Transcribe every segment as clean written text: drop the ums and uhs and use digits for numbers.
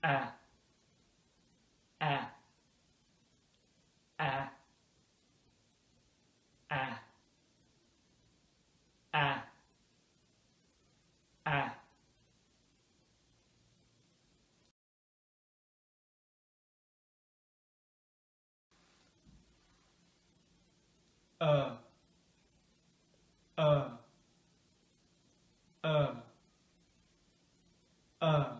a, a, a, a, a, a. Uh, uh, uh, uh,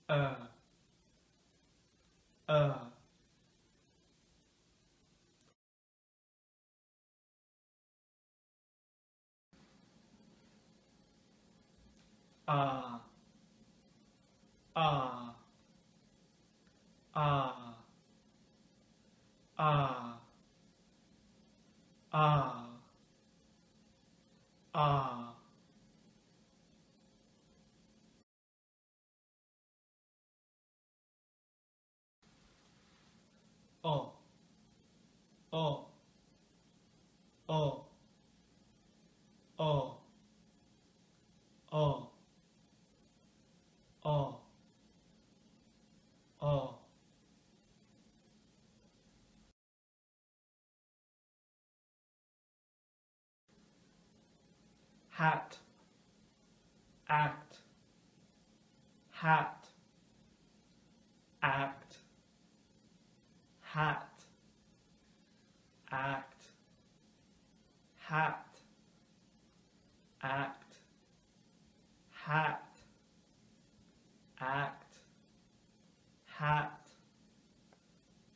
uh, uh, ah, ah, ah, ah, ah, ah, oh, oh, oh, oh, oh, oh, oh, hat, act, hat, act, hat, act, hat, act, hat, act, hat,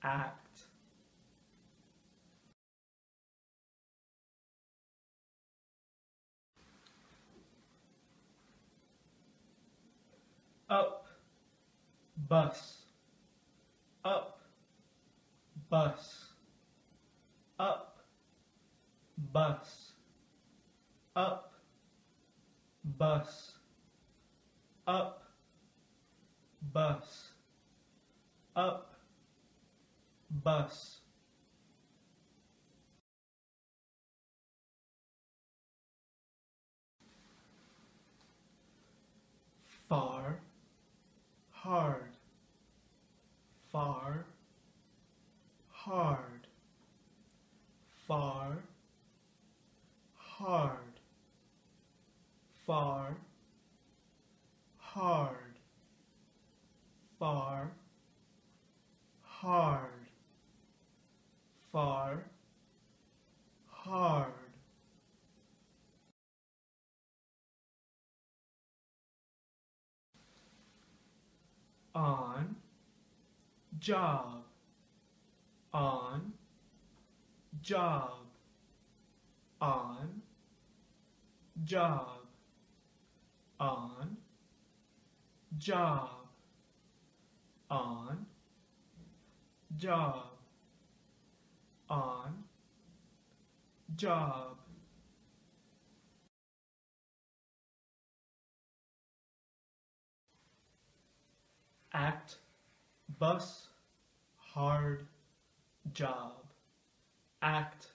act. Up, bus, up, bus, up, bus, up, bus, up, bus, up, bus. Far, hard, far, hard, far, hard, far, hard, far, hard, far, hard. On, job, on, job, on, job, on, job, on, job, on, job. Act, bus, hard, job. Act,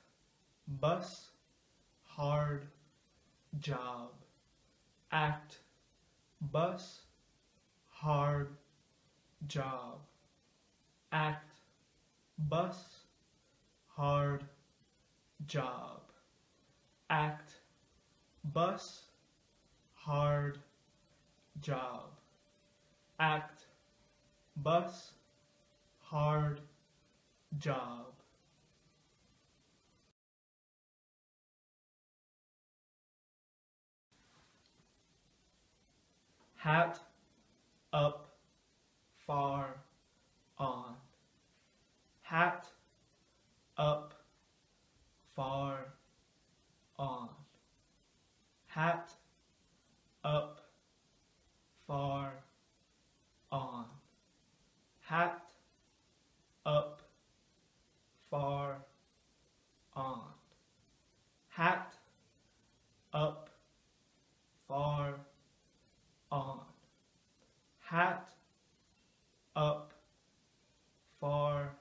bus, hard, job. Act, bus, hard, job. Act, bus, hard, job. Act, bus, hard, job. Act, bus, hard, job. Hat, up, far, on. Hat, up, far, on. Hat, up, far, on. Hat, up, far, on. Hat, up, far, on. Hat, up, far,